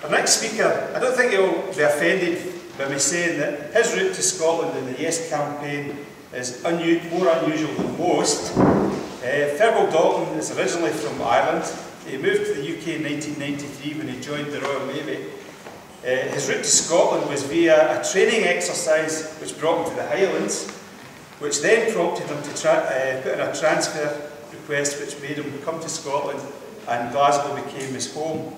Our next speaker, I don't think he'll be offended by me saying that his route to Scotland in the Yes campaign is more unusual than most. Feargal Dalton is originally from Ireland. He moved to the UK in 1993 when he joined the Royal Navy. His route to Scotland was via a training exercise which brought him to the Highlands, which then prompted him to put in a transfer request which made him come to Scotland, and Glasgow became his home.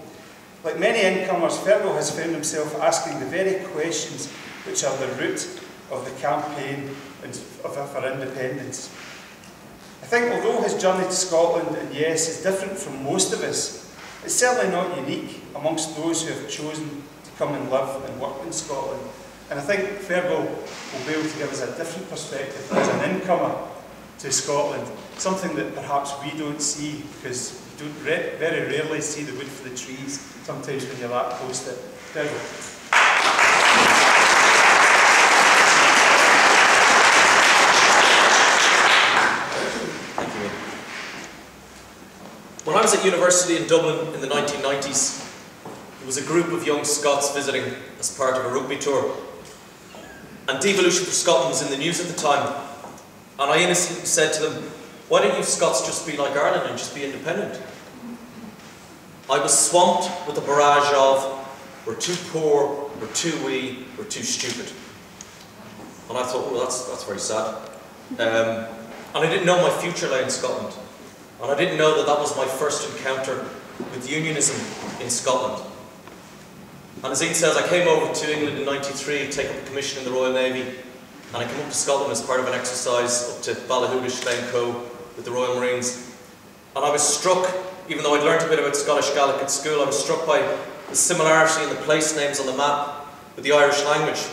Like many incomers, Feargal has found himself asking the very questions which are the root of the campaign for independence. I think although his journey to Scotland and Yes is different from most of us, it's certainly not unique amongst those who have chosen to come and live and work in Scotland. And I think Feargal will be able to give us a different perspective as an incomer to Scotland, something that perhaps we don't see because you don't very rarely see the wood for the trees sometimes when you're that close to it. Feargal. When I was at university in Dublin in the 1990s, there was a group of young Scots visiting as part of a rugby tour. And devolution for Scotland was in the news at the time. And I innocently said to them, why don't you Scots just be like Ireland and just be independent? I was swamped with a barrage of, we're too poor, we're too wee, we're too stupid. And I thought, well, that's very sad. And I didn't know my future lay in Scotland. And I didn't know that that was my first encounter with unionism in Scotland. And as Ian says, I came over to England in '93 to take up a commission in the Royal Navy, and I came up to Scotland as part of an exercise up to Ballahoolish, Glencoe with the Royal Marines. And I was struck, even though I'd learnt a bit about Scottish Gaelic at school, I was struck by the similarity in the place names on the map with the Irish language.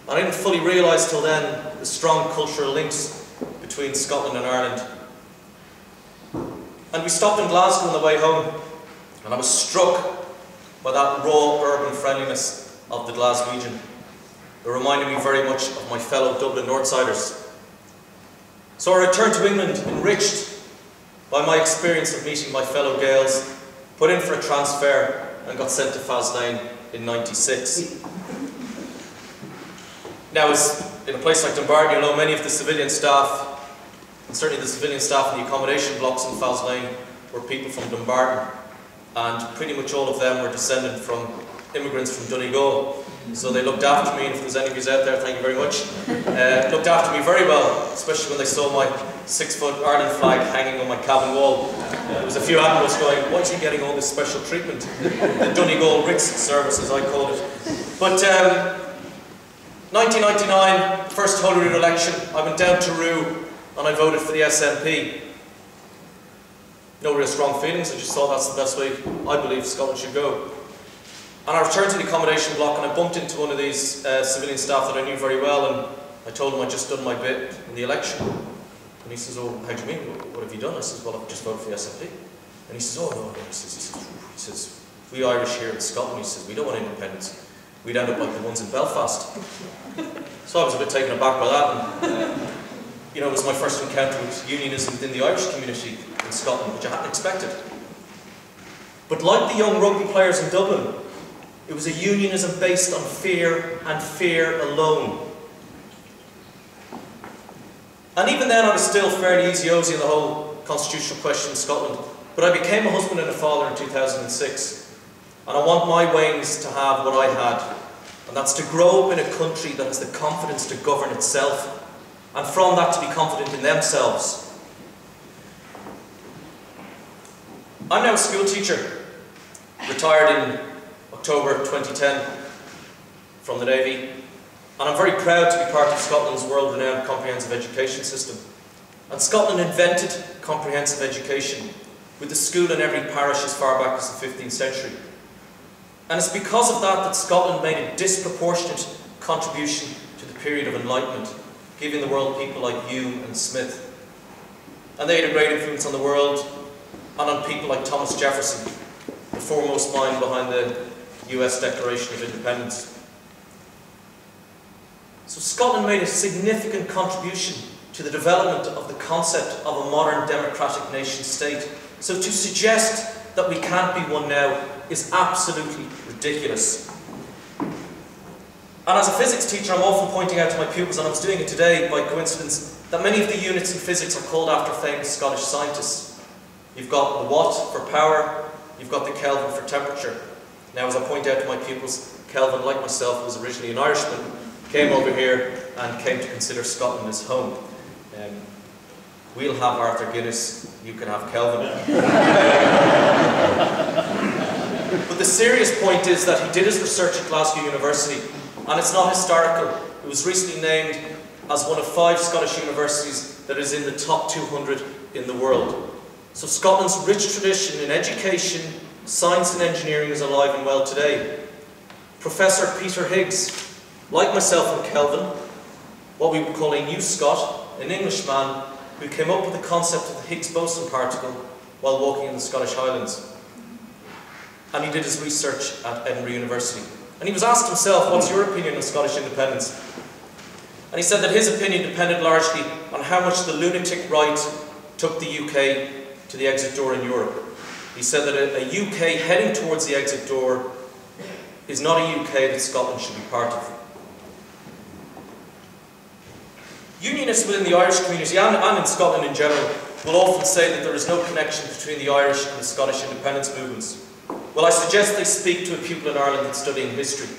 And I didn't fully realise till then the strong cultural links between Scotland and Ireland. And we stopped in Glasgow on the way home, and I was struck by that raw urban friendliness of the Glaswegian. It reminded me very much of my fellow Dublin Northsiders. So I returned to England enriched by my experience of meeting my fellow Gaels, put in for a transfer and got sent to Faslane in '96. Now, as in a place like Dumbarton, you'll know many of the civilian staff, and certainly the civilian staff in the accommodation blocks in Faslane were people from Dumbarton, and pretty much all of them were descended from immigrants from Donegal. So they looked after me, and if there's any of you out there, thank you very much. Looked after me very well, especially when they saw my 6-foot Ireland flag hanging on my cabin wall. There was a few admirals going, why is he getting all this special treatment? The Donegal Ritz service, as I called it. But 1999, first Holyrood election, I went down to Roo and I voted for the SNP. No real strong feelings, I just thought that's the best way I believe Scotland should go. And I returned to the accommodation block and I bumped into one of these civilian staff that I knew very well, and I told him I'd just done my bit in the election. And he says, oh, how do you mean? What have you done? I says, well, I've just voted for the SNP. And he says, oh, no. He says, we Irish here in Scotland, he says, we don't want independence. We'd end up like the ones in Belfast. So I was a bit taken aback by that. And, you know, it was my first encounter with unionism within the Irish community in Scotland, which I hadn't expected. But like the young rugby players in Dublin, it was a unionism based on fear and fear alone. And even then I was still fairly easy-ozy in the whole constitutional question in Scotland. But I became a husband and a father in 2006. And I want my wains to have what I had. And that's to grow up in a country that has the confidence to govern itself. And from that to be confident in themselves. I'm now a school teacher, retired in October 2010 from the Navy, and I'm very proud to be part of Scotland's world-renowned comprehensive education system. And Scotland invented comprehensive education with a school in every parish as far back as the 15th century. And it's because of that that Scotland made a disproportionate contribution to the period of Enlightenment, giving the world people like Hume and Smith. And they had a great influence on the world and on people like Thomas Jefferson, the foremost mind behind the US Declaration of Independence. So Scotland made a significant contribution to the development of the concept of a modern democratic nation state. So to suggest that we can't be one now is absolutely ridiculous. And as a physics teacher, I'm often pointing out to my pupils, and I was doing it today by coincidence, that many of the units in physics are called after famous Scottish scientists. You've got the watt for power, you've got the Kelvin for temperature. Now, as I point out to my pupils, Kelvin, like myself, was originally an Irishman, came over here and came to consider Scotland his home. We'll have Arthur Guinness, you can have Kelvin. But the serious point is that he did his research at Glasgow University, and it's not historical. It was recently named as one of 5 Scottish universities that is in the top 200 in the world. So Scotland's rich tradition in education, science and engineering is alive and well today. Professor Peter Higgs, like myself and Kelvin, what we would call a new Scot, an Englishman, who came up with the concept of the Higgs boson particle while walking in the Scottish Highlands. And he did his research at Edinburgh University. And he was asked himself, what's your opinion of Scottish independence? And he said that his opinion depended largely on how much the lunatic right took the UK to the exit door in Europe. He said that a UK heading towards the exit door is not a UK that Scotland should be part of. Unionists within the Irish community and in Scotland in general will often say that there is no connection between the Irish and the Scottish independence movements. Well, I suggest they speak to a pupil in Ireland that's studying history.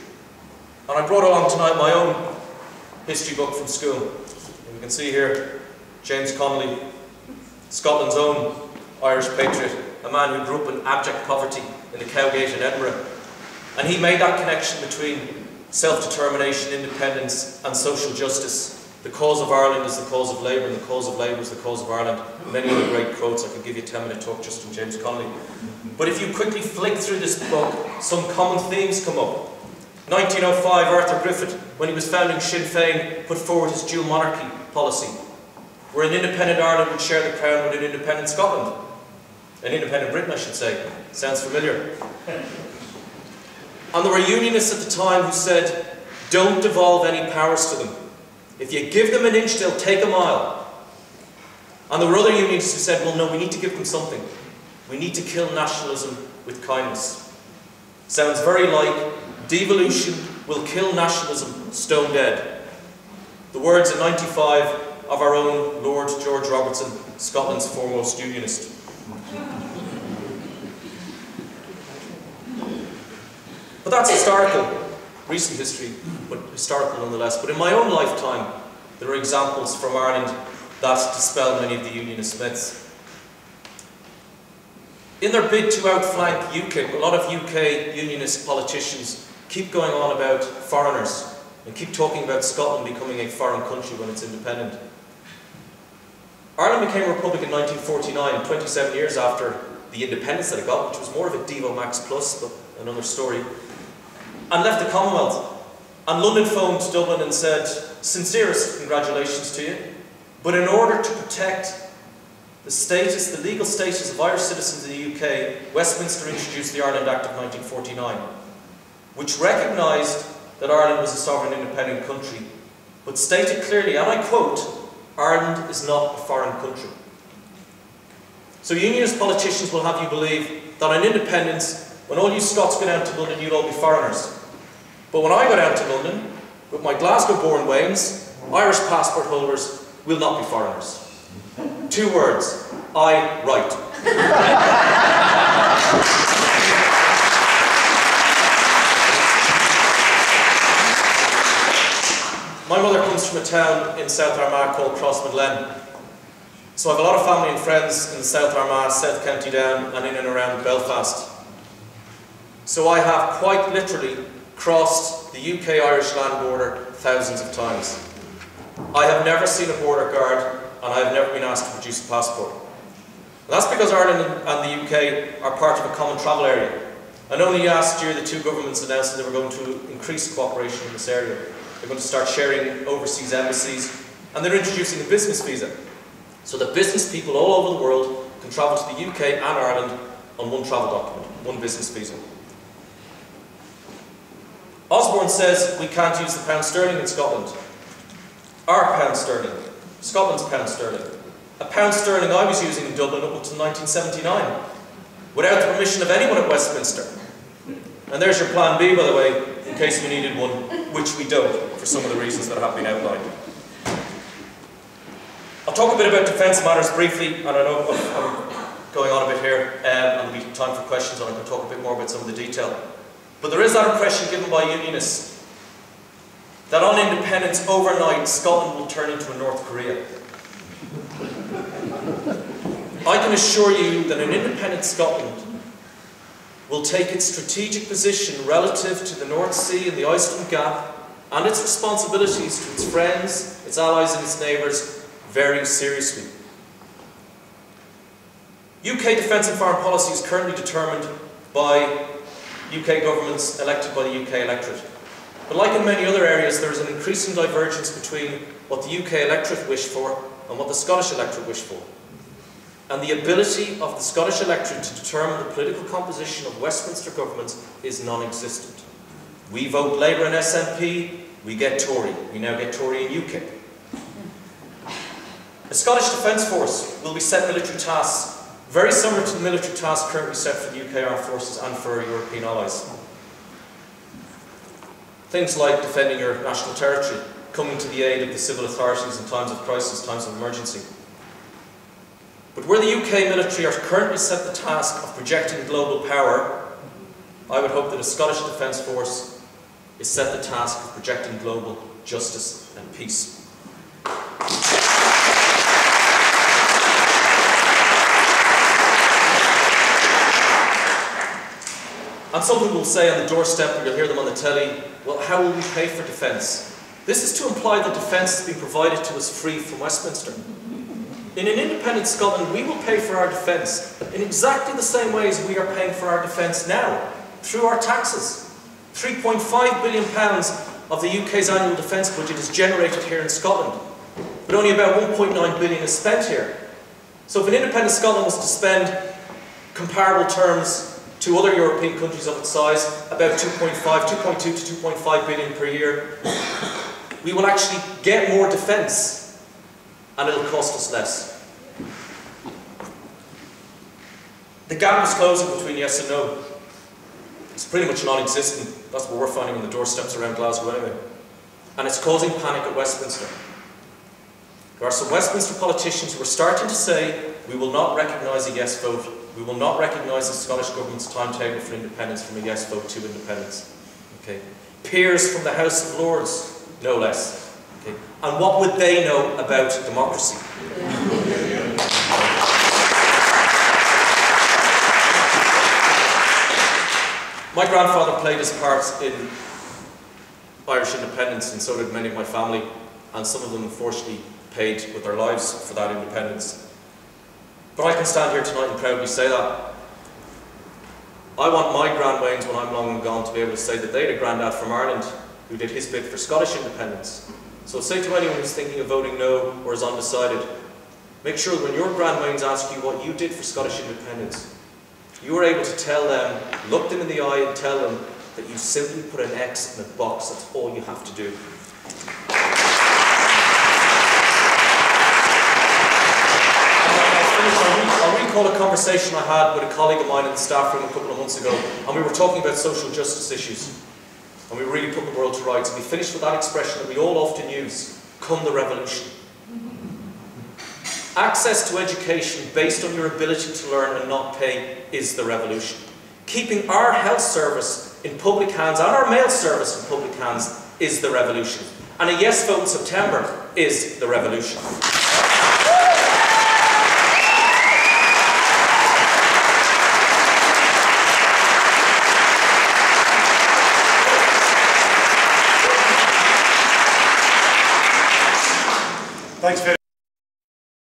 And I brought along tonight my own history book from school. And you can see here James Connolly, Scotland's own Irish patriot, a man who grew up in abject poverty in the Cowgate in Edinburgh. And he made that connection between self-determination, independence and social justice. The cause of Ireland is the cause of Labour, and the cause of Labour is the cause of Ireland. Many other great quotes. I could give you a 10-minute talk just from James Connolly. But if you quickly flick through this book, some common themes come up. 1905, Arthur Griffith, when he was founding Sinn Féin, put forward his dual monarchy policy, where an independent Ireland would share the crown with an independent Scotland. An independent Britain, I should say. Sounds familiar. And there were unionists at the time who said, don't devolve any powers to them. If you give them an inch, they'll take a mile. And there were other unionists who said, well, no, we need to give them something. We need to kill nationalism with kindness. Sounds very like devolution will kill nationalism stone dead. The words in 95 of our own Lord George Robertson, Scotland's foremost unionist. But that's historical. Recent history, but historical nonetheless. But in my own lifetime, there are examples from Ireland that dispel many of the unionist myths. In their bid to outflank UKIP, a lot of UK unionist politicians keep going on about foreigners and keep talking about Scotland becoming a foreign country when it's independent. Ireland became a republic in 1949, 27 years after the independence that it got, which was more of a Devo Max Plus, but another story, and left the Commonwealth. And London phoned Dublin and said, sincerest congratulations to you, but in order to protect the status, the legal status of Irish citizens in the UK, Westminster introduced the Ireland Act of 1949, which recognised that Ireland was a sovereign independent country, but stated clearly, and I quote, Ireland is not a foreign country. So unionist politicians will have you believe that on independence, when all you Scots go down to London, you'll all be foreigners. But when I go down to London, with my Glasgow-born wains, Irish passport holders will not be foreigners. 2 words, I write. My mother comes from a town in South Armagh called Crossmaglen. So I have a lot of family and friends in the South Armagh, South County Down, and in and around Belfast. So I have quite literally crossed the UK-Irish land border thousands of times. I have never seen a border guard, and I have never been asked to produce a passport. And that's because Ireland and the UK are part of a common travel area. And only last year the 2 governments announced that they were going to increase cooperation in this area. They're going to start sharing overseas embassies, and they're introducing a business visa, so that business people all over the world can travel to the UK and Ireland on one travel document, one business visa. Osborne says we can't use the pound sterling in Scotland. Our pound sterling, Scotland's pound sterling. A pound sterling I was using in Dublin up until 1979, without the permission of anyone at Westminster. And there's your plan B, by the way, in case we needed one, which we don't, for some of the reasons that have been outlined. I'll talk a bit about defence matters briefly, and I know I'm going on a bit here, and there'll be time for questions, and I can talk a bit more about some of the detail. But there is that impression given by unionists that on independence, overnight, Scotland will turn into a North Korea. I can assure you that an independent Scotland will take its strategic position relative to the North Sea and the Iceland Gap and its responsibilities to its friends, its allies and its neighbours very seriously. UK defence and foreign policy is currently determined by UK governments elected by the UK electorate. But like in many other areas, there is an increasing divergence between what the UK electorate wish for and what the Scottish electorate wish for. And the ability of the Scottish electorate to determine the political composition of Westminster governments is non-existent. We vote Labour and SNP, we get Tory. We now get Tory in UK. The Scottish Defence Force will be set military tasks very similar to the military tasks currently set for the UK Armed Forces and for our European allies. Things like defending your national territory, coming to the aid of the civil authorities in times of crisis, times of emergency. But where the UK military are currently set the task of projecting global power, I would hope that a Scottish Defence Force is set the task of projecting global justice and peace. And some people will say on the doorstep, or you'll hear them on the telly, well, how will we pay for defence? This is to imply that defence is being provided to us free from Westminster. In an independent Scotland, we will pay for our defence in exactly the same way as we are paying for our defence now, through our taxes. £3.5 billion of the UK's annual defence budget is generated here in Scotland, but only about £1.9 billion is spent here. So if an independent Scotland was to spend comparable terms to other European countries of its size, about 2.2 to 2.5 billion per year, we will actually get more defence and it'll cost us less. The gap is closing between yes and no. It's pretty much non-existent. That's what we're finding on the doorsteps around Glasgow anyway. And it's causing panic at Westminster. There are some Westminster politicians who are starting to say, we will not recognise a yes vote. We will not recognise the Scottish Government's timetable for independence from a yes vote to independence. Okay. Peers from the House of Lords, no less. Okay. And what would they know about democracy? My grandfather played his part in Irish independence, and so did many of my family, and some of them unfortunately paid with their lives for that independence. But I can stand here tonight and proudly say that. I want my grandwains, when I'm long and gone, to be able to say that they had a granddad from Ireland who did his bit for Scottish independence. So say to anyone who's thinking of voting no or is undecided, make sure that when your grandwains ask you what you did for Scottish independence, you are able to tell them, look them in the eye and tell them that you simply put an X in a box. That's all you have to do. I'll recall a conversation I had with a colleague of mine in the staff room a couple of months ago, and we were talking about social justice issues, and we really put the world to rights, and we finished with that expression that we all often use, come the revolution. Access to education based on your ability to learn and not pay is the revolution. Keeping our health service in public hands and our mail service in public hands is the revolution. And a yes vote in September is the revolution. Thanks very much.